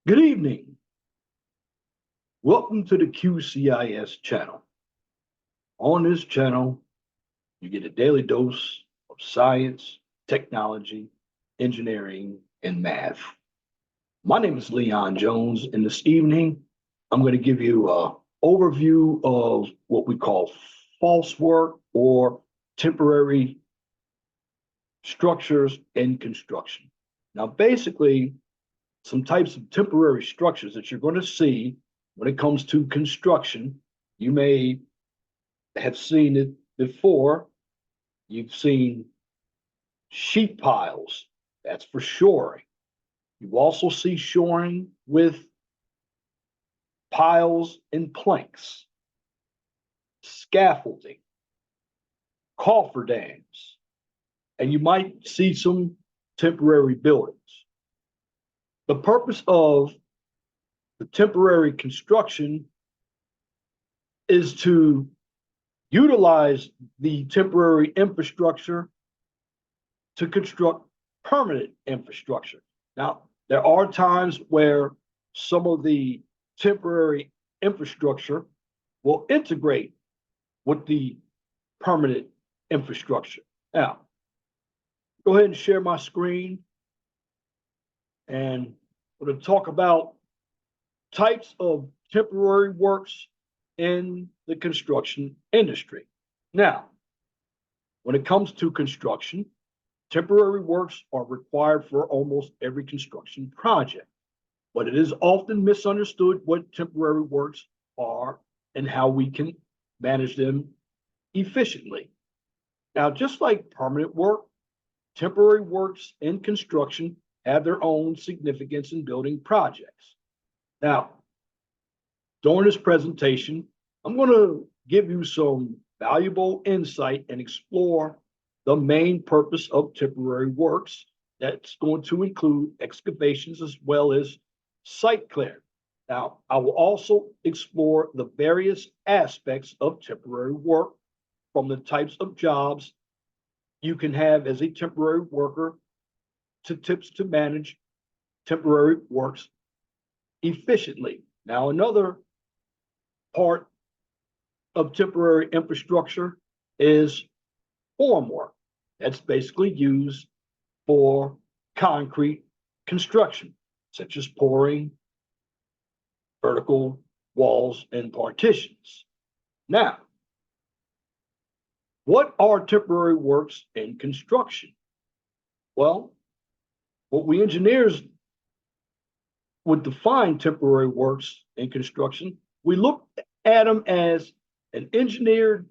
Good evening. Welcome to the QCIS channel. On this channel, you get a daily dose of science, technology, engineering, and math. My name is Leon Jones, and this evening, I'm going to give you an overview of what we call false work or temporary structures in construction. Now, basically, some types of temporary structures that you're going to see when it comes to construction. You may have seen it before. You've seen sheet piles, that's for shoring. You also see shoring with piles and planks, scaffolding, cofferdams, and you might see some temporary buildings. The purpose of the temporary construction is to utilize the temporary infrastructure to construct permanent infrastructure. Now, there are times where some of the temporary infrastructure will integrate with the permanent infrastructure. Now, go ahead and share my screen, and we're going to talk about types of temporary works in the construction industry. Now, when it comes to construction, temporary works are required for almost every construction project, but it is often misunderstood what temporary works are and how we can manage them efficiently. Now, just like permanent work, temporary works in construction have their own significance in building projects. Now, during this presentation, I'm going to give you some valuable insight and explore the main purpose of temporary works. That's going to include excavations as well as site clearing. Now, I will also explore the various aspects of temporary work, from the types of jobs you can have as a temporary worker to tips to manage temporary works efficiently. Now, another part of temporary infrastructure is formwork. That's basically used for concrete construction, such as pouring, vertical walls, and partitions. Now, what are temporary works in construction? Well, what we engineers would define temporary works in construction, we look at them as an engineered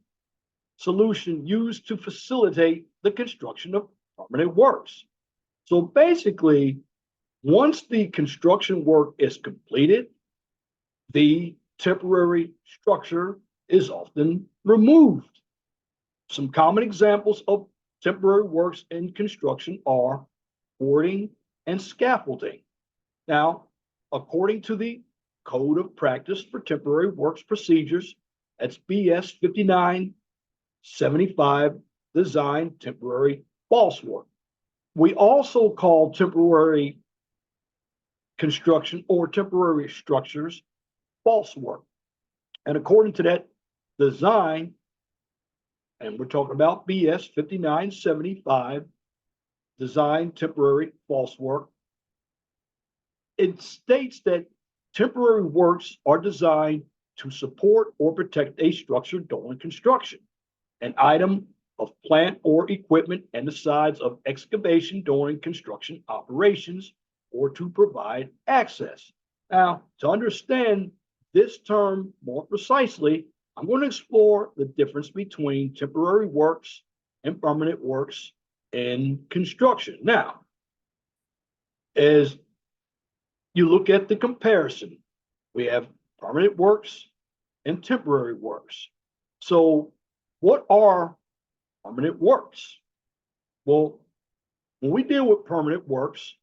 solution used to facilitate the construction of permanent works. So basically, once the construction work is completed, the temporary structure is often removed. Some common examples of temporary works in construction are boarding and scaffolding. Now, according to the Code of Practice for Temporary Works Procedures, that's BS 5975, design temporary false work. We also call temporary construction or temporary structures false work. And according to that design, and we're talking about BS 5975, design temporary false work, it states that temporary works are designed to support or protect a structure during construction, an item of plant or equipment, and the sides of excavation during construction operations, or to provide access. Now, to understand this term more precisely, I'm going to explore the difference between temporary works and permanent works in construction. Now, as you look at the comparison, we have permanent works and temporary works. So, what are permanent works? Well, when we deal with permanent works,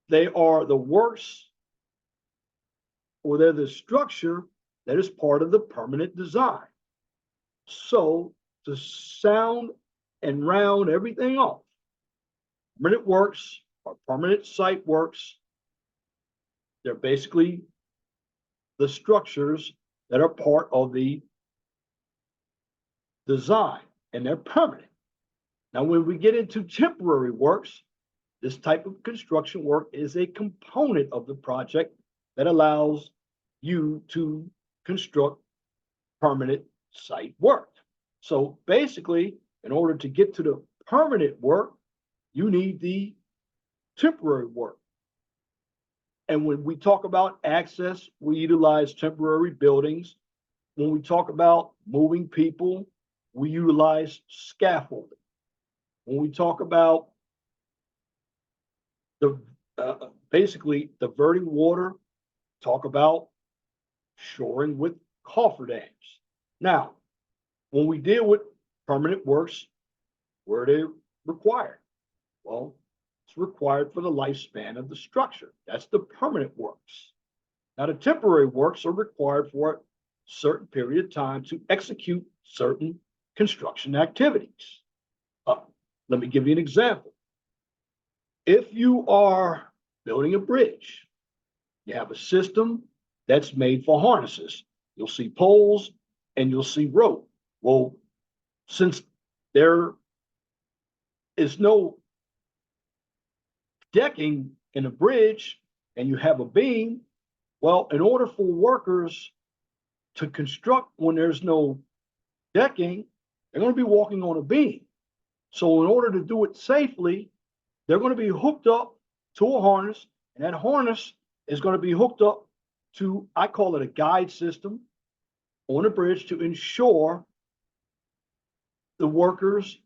they are the works, or they're the structure that is part of the permanent design. So, to sound and round everything off, permanent works are permanent site works They're basically the structures that are part of the design, and they're permanent. Now, when we get into temporary works, this type of construction work is a component of the project that allows you to construct permanent site work. So basically, in order to get to the permanent work, you need the temporary work. And when we talk about access, we utilize temporary buildings. When we talk about moving people, we utilize scaffolding. When we talk about the basically diverting water, talk about shoring with cofferdams. Now, when we deal with permanent works, where they're required, well, it's required for the lifespan of the structure. That's the permanent works. Now, the temporary works are required for a certain period of time to execute certain construction activities. Let me give you an example. If you are building a bridge, you have a system that's made for harnesses. You'll see poles and you'll see rope. Well, since there is no decking in a bridge and you have a beam, well, in order for workers to construct when there's no decking, they're going to be walking on a beam. So in order to do it safely, they're going to be hooked up to a harness, and that harness is going to be hooked up to, I call it a guide system on a bridge to ensure the workers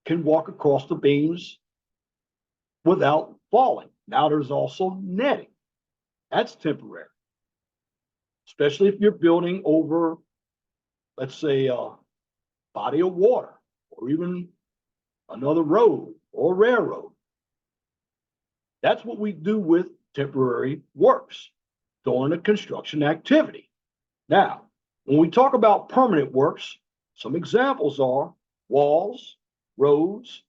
can walk across the beams without falling. Now there's also netting. That's temporary, especially if you're building over, let's say, a body of water or even another road or railroad. That's what we do with temporary works during a construction activity. Now, when we talk about permanent works, some examples are walls, roads,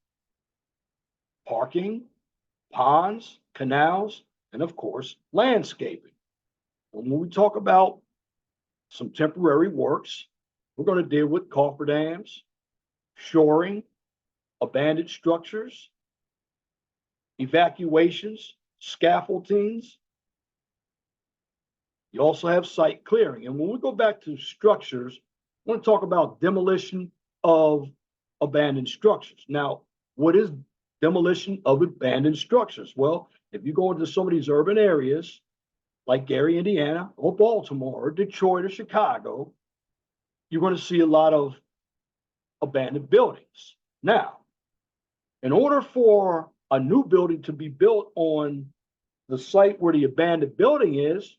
parking, ponds, canals, and of course, landscaping. And when we talk about some temporary works, we're going to deal with cofferdams, shoring, abandoned structures, evacuations, scaffoldings. You also have site clearing. And when we go back to structures, I want to talk about demolition of abandoned structures. Now, what is demolition of abandoned structures? Well, if you go into some of these urban areas like Gary, Indiana, or Baltimore, or Detroit, or Chicago, you're going to see a lot of abandoned buildings. Now, in order for a new building to be built on the site where the abandoned building is,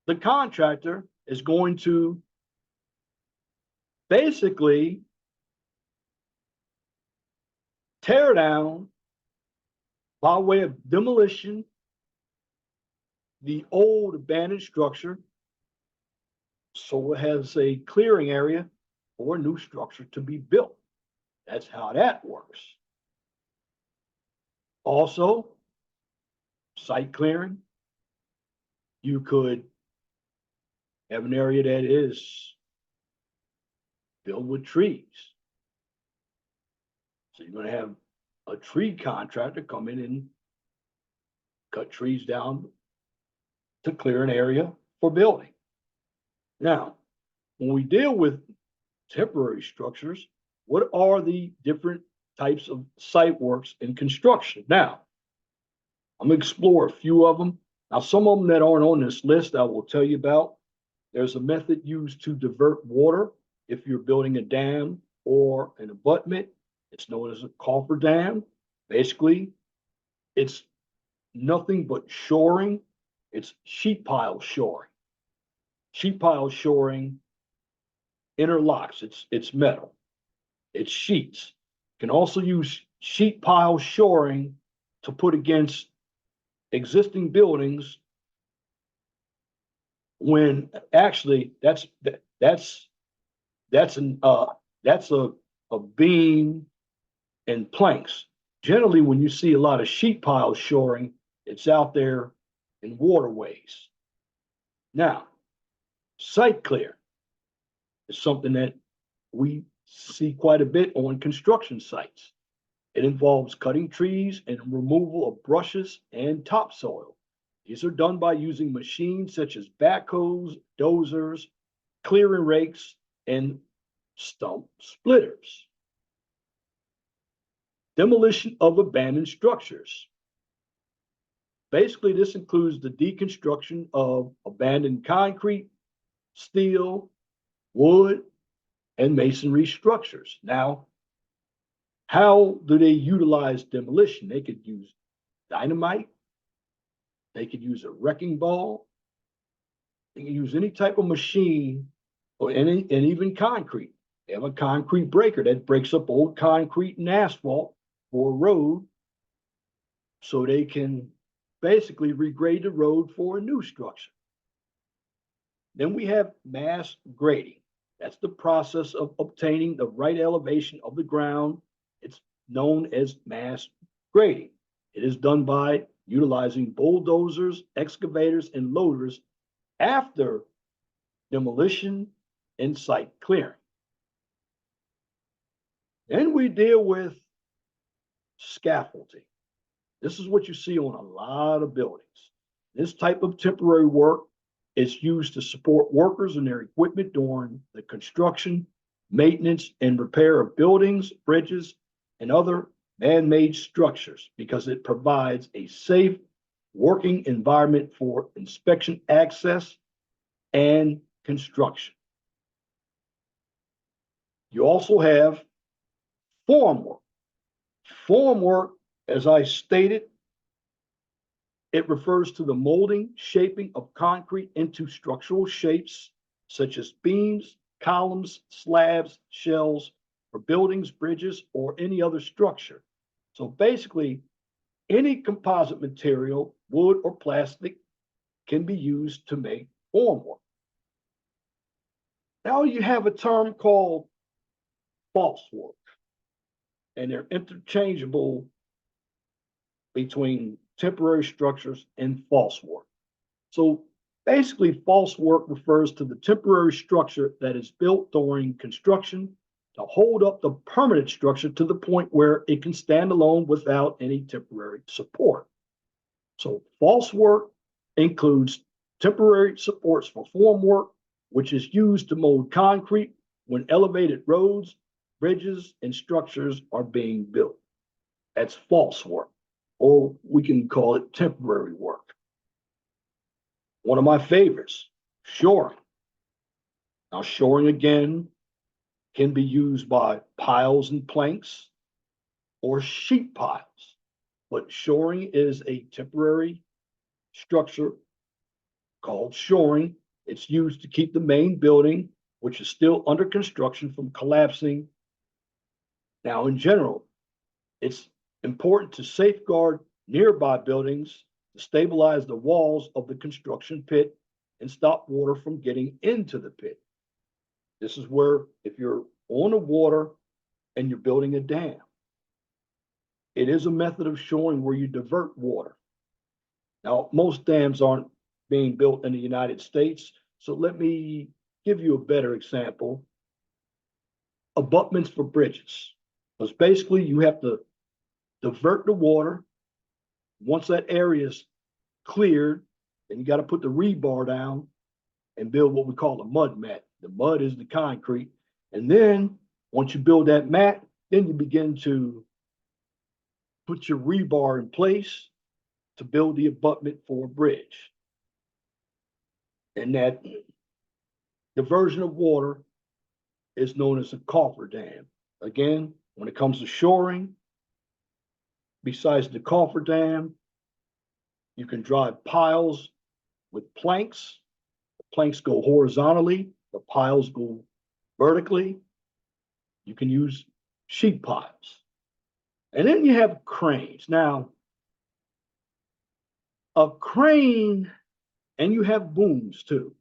the contractor is going to basically tear down by way of demolition the old abandoned structure so it has a clearing area for a new structure to be built. That's how that works. Also, site clearing, you could have an area that is filled with trees. So you're going to have a tree contractor come in and cut trees down to clear an area for building. Now, when we deal with temporary structures, what are the different types of site works in construction? Now, I'm going to explore a few of them. Now, some of them that aren't on this list, I will tell you about. There's a method used to divert water if you're building a dam or an abutment. It's known as a cofferdam. Basically, it's nothing but shoring. It's sheet pile shoring. Sheet pile shoring interlocks. It's metal. It's sheets. You can also use sheet pile shoring to put against existing buildings when actually that's a beam and planks. Generally, when you see a lot of sheet pile shoring, It's out there in waterways. Now, site clear is something that we see quite a bit on construction sites. It involves cutting trees and removal of brushes and topsoil. These are done by using machines such as backhoes, dozers, clearing rakes, and stump splitters. Demolition of abandoned structures. Basically, this includes the deconstruction of abandoned concrete, steel, wood, and masonry structures. Now, how do they utilize demolition? They could use dynamite, they could use a wrecking ball, they can use any type of machine or any and even concrete. They have a concrete breaker that breaks up old concrete and asphalt for a road so they can basically regrade the road for a new structure. Then we have mass grading. That's the process of obtaining the right elevation of the ground. It's known as mass grading. It is done by utilizing bulldozers, excavators, and loaders after demolition and site clearing. Then we deal with scaffolding. This is what you see on a lot of buildings. This type of temporary work is used to support workers and their equipment during the construction, maintenance, and repair of buildings, bridges, and other man-made structures because it provides a safe working environment for inspection access and construction. You also have form work. Form work, as I stated, it refers to the molding, shaping of concrete into structural shapes such as beams, columns, slabs, shells for buildings, bridges, or any other structure. So basically, any composite material, wood or plastic, can be used to make formwork. Now you have a term called false work, and they're interchangeable between temporary structures and false work. So basically, false work refers to the temporary structure that is built during construction to hold up the permanent structure to the point where it can stand alone without any temporary support. So false work includes temporary supports for form work, which is used to mold concrete when elevated roads, bridges, and structures are being built. That's false work, or we can call it temporary work. One of my favorites, shoring. Now, shoring again can be used by piles and planks or sheet piles, but shoring is a temporary structure called shoring. It's used to keep the main building, which is still under construction, from collapsing. Now, in general, it's important to safeguard nearby buildings to stabilize the walls of the construction pit and stop water from getting into the pit. This is where, if you're on the water and you're building a dam, it is a method of shoring where you divert water. Now, most dams aren't being built in the United States, so let me give you a better example. Abutments for bridges. Because basically you have to divert the water. Once that area is cleared, then you got to put the rebar down and build what we call a mud mat. The mud is the concrete. And then once you build that mat, then you begin to put your rebar in place to build the abutment for a bridge. And that diversion of water is known as a cofferdam. Again, when it comes to shoring, besides the cofferdam, you can drive piles with planks. The planks go horizontally, the piles go vertically. You can use sheet piles. And then you have cranes. Now, a crane, and you have booms too.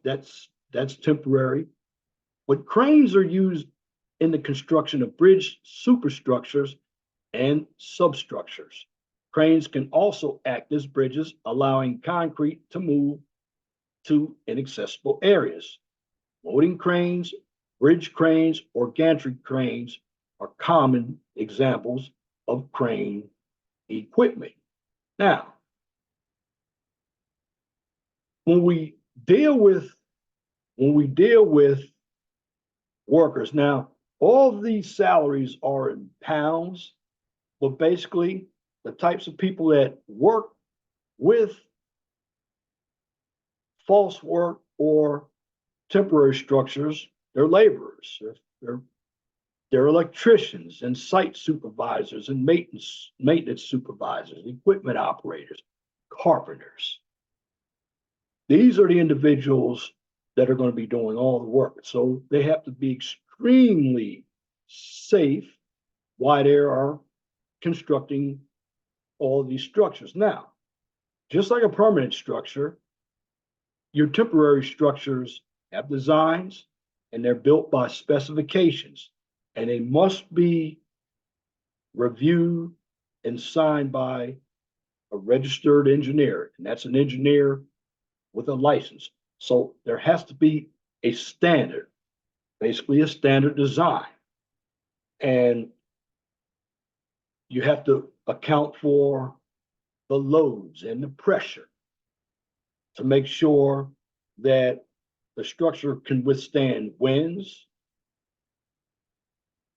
That's temporary. But cranes are used in the construction of bridge superstructures and substructures. Cranes can also act as bridges, allowing concrete to move to inaccessible areas. Loading cranes, bridge cranes, or gantry cranes are common examples of crane equipment. Now, when we deal with workers, now all of these salaries are in pounds, but basically the types of people that work with false work or temporary structures, they're laborers, they're electricians and site supervisors and maintenance supervisors, equipment operators, carpenters. These are the individuals that are going to be doing all the work. So they have to be extremely safe while they are constructing all of these structures. Now, just like a permanent structure, your temporary structures have designs and they're built by specifications, and they must be reviewed and signed by a registered engineer, and that's an engineer with a license. So there has to be a standard, basically a standard design. And you have to account for the loads and the pressure to make sure that the structure can withstand winds.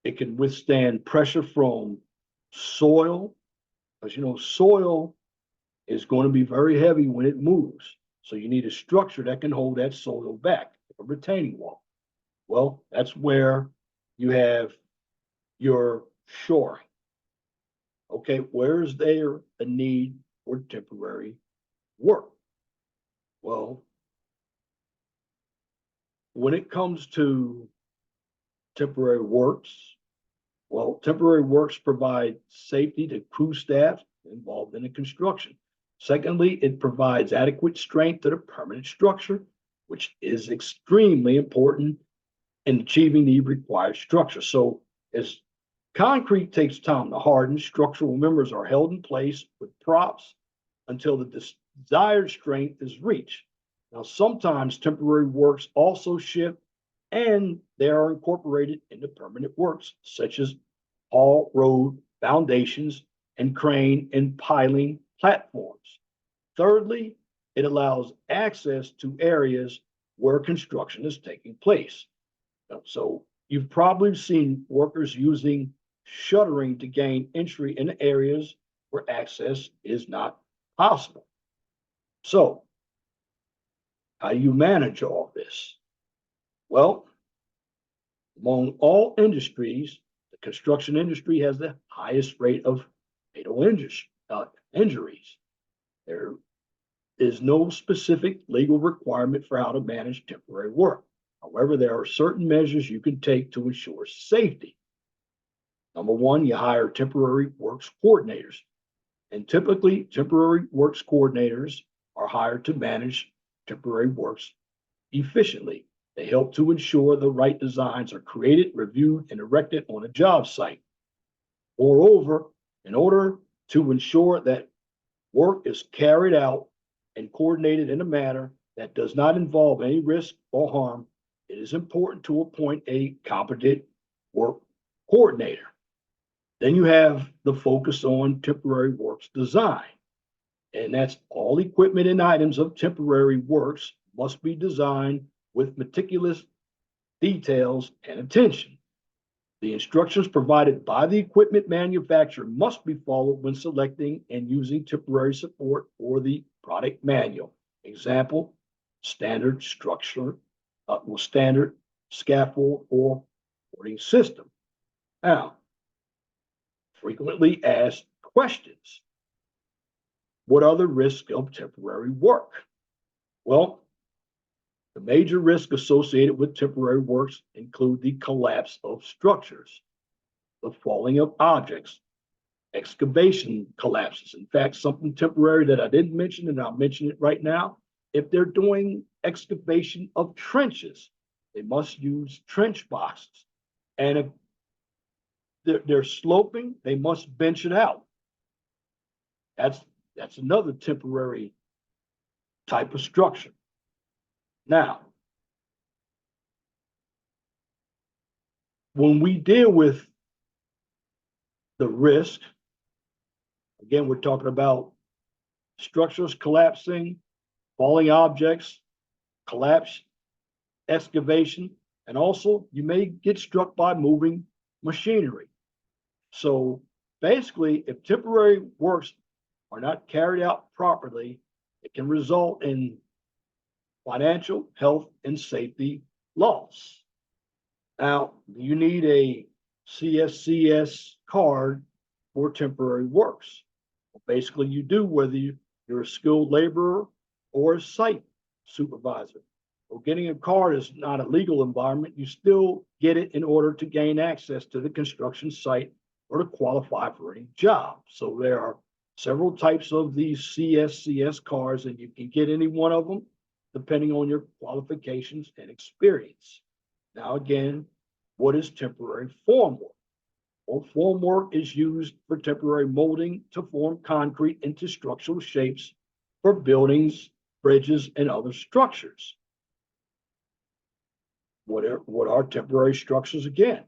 It can withstand pressure from soil, because soil is going to be very heavy when it moves. So you need a structure that can hold that soil back, a retaining wall. Well, that's where you have your shoring. Okay, where is there a need for temporary work? Well, when it comes to temporary works, well, temporary works provide safety to crew staff involved in the construction. Secondly, it provides adequate strength to the permanent structure, which is extremely important in achieving the required structure. So as concrete takes time to harden, structural members are held in place with props until the desired strength is reached. Now, sometimes temporary works also ship and they are incorporated into permanent works, such as haul road foundations and crane and piling platforms. Thirdly, it allows access to areas where construction is taking place. So you've probably seen workers using shuttering to gain entry in areas where access is not possible. So how do you manage all this? Well, among all industries, the construction industry has the highest rate of fatal injuries. There is no specific legal requirement for how to manage temporary work. However, there are certain measures you can take to ensure safety. Number one, you hire temporary works coordinators. And typically, temporary works coordinators are hired to manage temporary works efficiently. They help to ensure the right designs are created, reviewed, and erected on a job site. Moreover, in order to ensure that work is carried out and coordinated in a manner that does not involve any risk or harm, it is important to appoint a competent work coordinator. Then you have the focus on temporary works design. And that's all equipment and items of temporary works must be designed with meticulous details and attention. The instructions provided by the equipment manufacturer must be followed when selecting and using temporary support for the product manual. Example, standard structure, standard scaffold or supporting system. Now, frequently asked questions. What are the risks of temporary work? Well, the major risks associated with temporary works include the collapse of structures, the falling of objects, excavation collapses. In fact, something temporary that I didn't mention, and I'll mention it right now. If they're doing excavation of trenches, they must use trench boxes. And if they're sloping, they must bench it out. That's that's another temporary type of structure. Now, when we deal with the risk, again, we're talking about structures collapsing, falling objects, collapse, excavation, and also you may get struck by moving machinery. So basically, if temporary works are not carried out properly, it can result in financial, health, and safety loss. Now, you need a CSCS card for temporary works. Well, basically, you do whether you're a skilled laborer or a site supervisor. Well, getting a card is not a legal environment. You still get it in order to gain access to the construction site or to qualify for any job. So there are several types of these CSCS cards, and you can get any one of them depending on your qualifications and experience. Now, again, what is temporary formwork? Well, formwork is used for temporary molding to form concrete into structural shapes for buildings, bridges, and other structures. What are temporary structures again?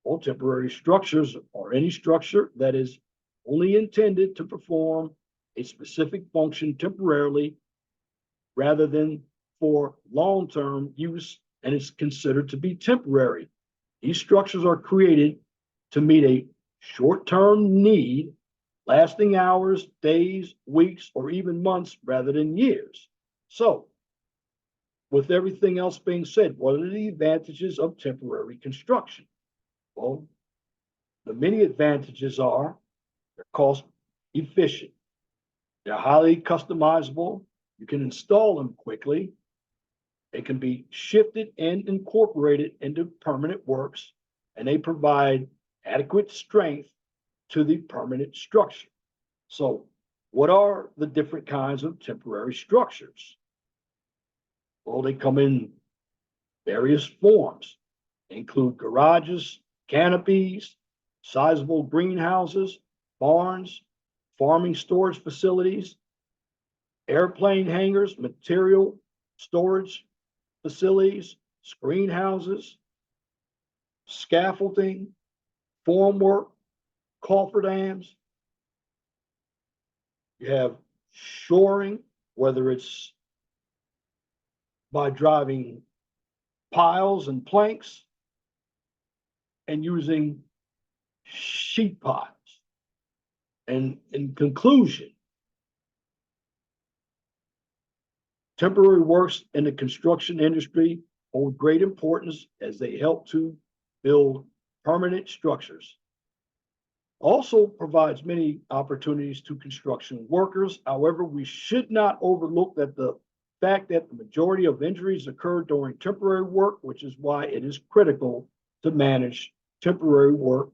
Well, temporary structures are any structure that is only intended to perform a specific function temporarily rather than for long-term use and is considered to be temporary. These structures are created to meet a short-term need lasting hours, days, weeks, or even months rather than years. So, with everything else being said, what are the advantages of temporary construction? Well, the many advantages are they're cost efficient, they're highly customizable, you can install them quickly, they can be shifted and incorporated into permanent works, and they provide adequate strength to the permanent structure. So, what are the different kinds of temporary structures? Well, they come in various forms, they include garages, canopies, sizable greenhouses, barns, farming storage facilities, airplane hangars, material storage facilities, screen houses, scaffolding, formwork, cofferdams. You have shoring, whether it's by driving piles and planks and using sheet piles. And in conclusion, temporary works in the construction industry hold great importance as they help to build permanent structures. Also provides many opportunities to construction workers. However, we should not overlook the fact that the majority of injuries occur during temporary work, which is why it is critical to manage temporary work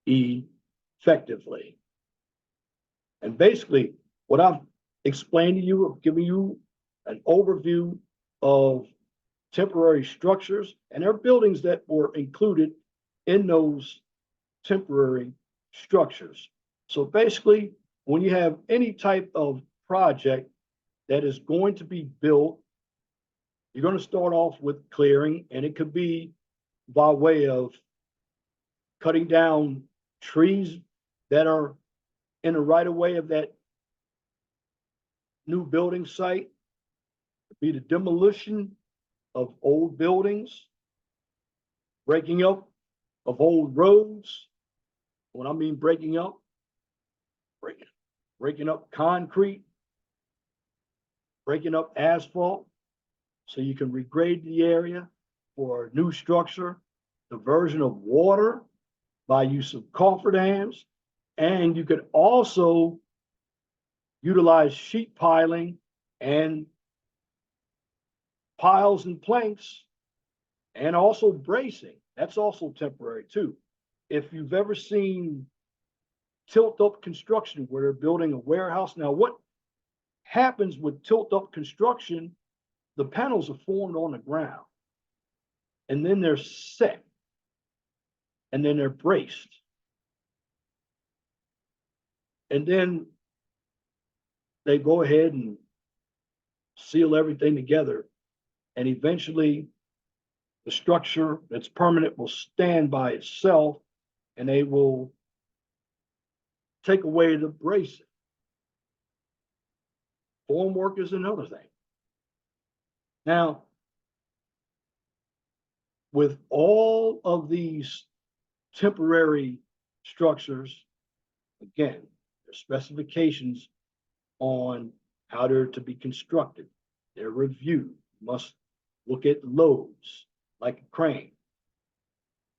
effectively. And basically, what I've explained to you, I've given you an overview of temporary structures and their buildings that were included in those temporary structures. So basically, when you have any type of project that is going to be built, you're going to start off with clearing, and it could be by way of cutting down trees that are in the right of way of that new building site, it could be the demolition of old buildings, breaking up of old roads. When I mean breaking up, breaking up concrete, breaking up asphalt, so you can regrade the area for a new structure, diversion of water by use of cofferdams, and you could also utilize sheet piling and piles and planks, and also bracing. That's also temporary too. If you've ever seen tilt up construction where they're building a warehouse, now what happens with tilt up construction, the panels are formed on the ground and then they're set and then they're braced. And then they go ahead and seal everything together. And eventually the structure that's permanent will stand by itself, and they will take away the bracing. Formwork is another thing. Now, with all of these temporary structures, again, there's specifications on how they're to be constructed. They're reviewed. You must look at loads like a crane.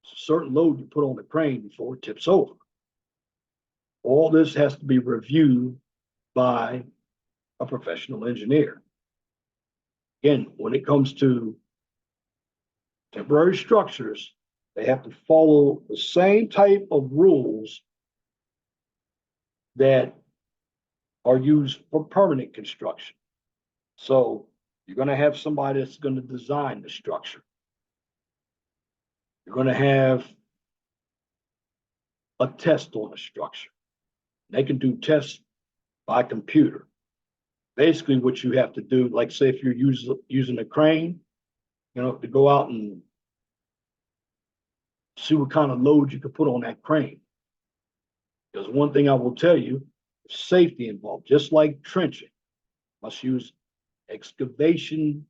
It's a certain load you put on the crane before it tips over. All this has to be reviewed by a professional engineer. Again, when it comes to temporary structures, they have to follow the same type of rules that are used for permanent construction. So you're going to have somebody that's going to design the structure. You're going to have a test on the structure. They can do tests by computer. Basically, what you have to do, like say if you're using a crane, to go out and see what kind of load you can put on that crane. Because one thing I will tell you, safety involved, just like trenching. Must use excavation.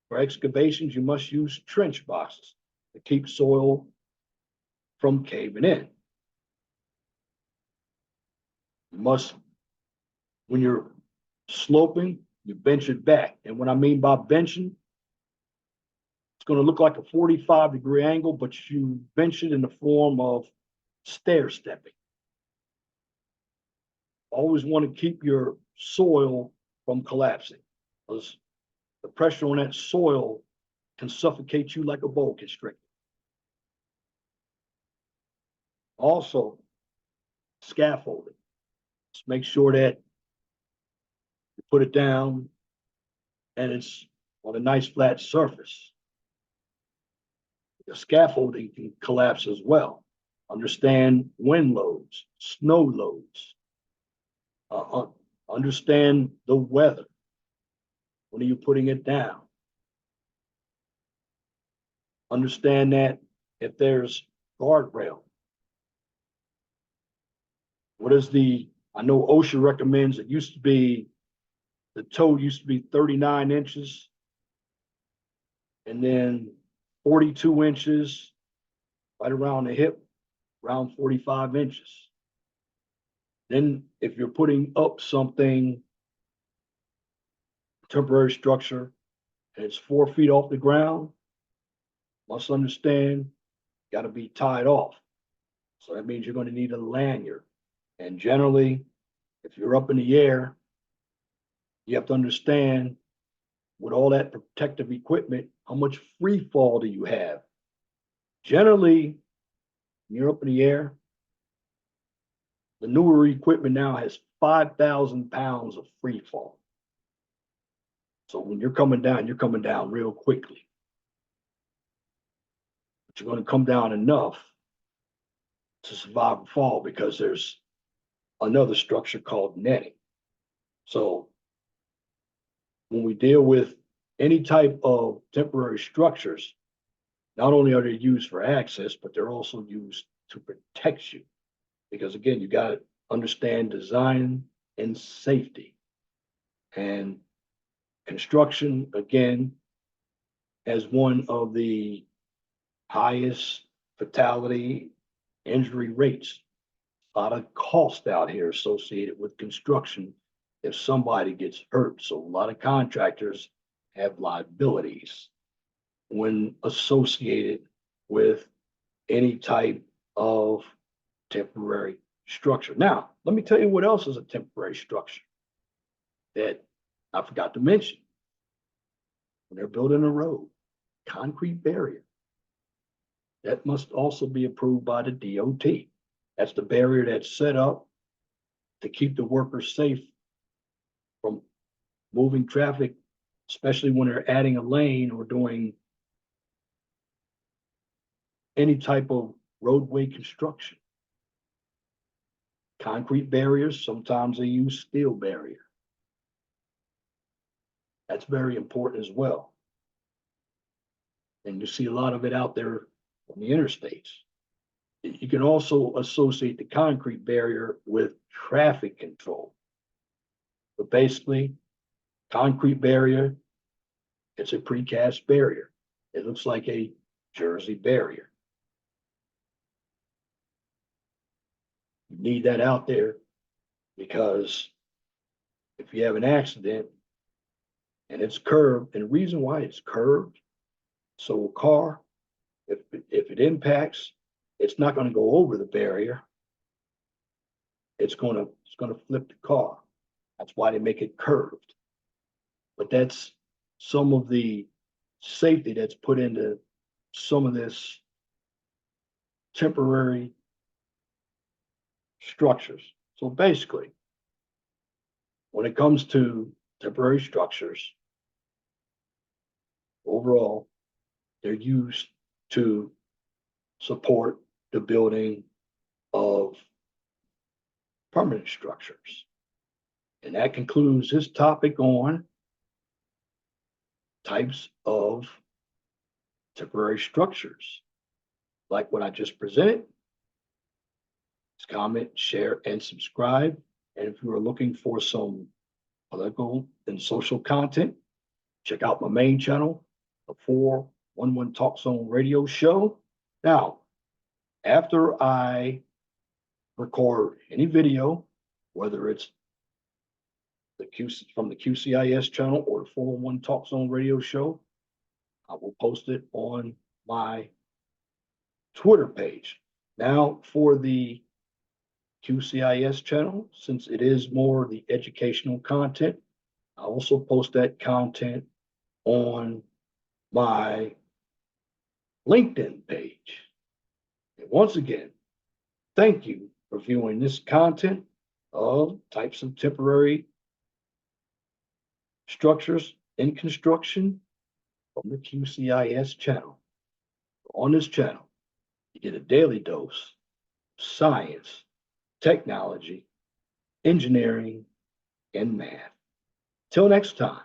For excavations, you must use trench boxes to keep soil from caving in. You must, when you're sloping, you bench it back. And what I mean by benching, it's going to look like a 45-degree angle, but you bench it in the form of stair stepping. Always want to keep your soil from collapsing, because the pressure on that soil can suffocate you like a boa constrictor. Also, scaffolding. Just make sure that you put it down and it's on a nice flat surface. The scaffolding can collapse as well. Understand wind loads, snow loads. Understand the weather. When are you putting it down? Understand that if there's guardrail, what is I know OSHA recommends, it used to be, the toe used to be 39 inches and then 42 inches right around the hip, around 45 inches. Then if you're putting up something, temporary structure, and it's 4 feet off the ground, must understand, got to be tied off. So that means you're going to need a lanyard. And generally, if you're up in the air, you have to understand, with all that protective equipment, how much free fall do you have? Generally, when you're up in the air, the newer equipment now has 5,000 pounds of free fall. So when you're coming down real quickly. But you're going to come down enough to survive a fall, because there's another structure called netting. So when we deal with any type of temporary structures, not only are they used for access, but they're also used to protect you. Because again, you got to understand design and safety. And construction, again, has one of the highest fatality injury rates. A lot of cost out here associated with construction if somebody gets hurt. So a lot of contractors have liabilities when associated with any type of temporary structure. Now, let me tell you what else is a temporary structure that I forgot to mention. When they're building a road, concrete barrier, that must also be approved by the DOT. That's the barrier that's set up to keep the workers safe from moving traffic, especially when they're adding a lane or doing any type of roadway construction. concrete barriers. Sometimes they use steel barrier. That's very important as well. And you see a lot of it out there on the interstates. You can also associate the concrete barrier with traffic control. But basically, concrete barrier, it's a precast barrier. It looks like a Jersey barrier. You need that out there because if you have an accident and it's curved, and the reason why it's curved, so a car, if it impacts, it's not going to go over the barrier. It's going to flip the car. That's why they make it curved. But that's some of the safety that's put into some of this temporary structures. So basically, when it comes to temporary structures, overall, they're used to support the building of permanent structures. And that concludes this topic on types of temporary structures. Like what I just presented, comment, share, and subscribe. And if you are looking for some political and social content, check out my main channel, the 411 Talk Zone radio show. Now, after I record any video, whether it's from the QCIS channel or the 411 Talk Zone radio show, I will post it on my Twitter page. Now, for the QCIS channel, since it is more the educational content, I also post that content on my LinkedIn page. And once again, thank you for viewing this content of types of temporary structures in construction from the QCIS channel. On this channel, you get a daily dose of science, technology, engineering, and math. Till next time,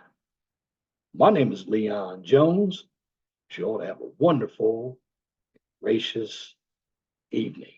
my name is Leon Jones. You all have a wonderful, gracious evening.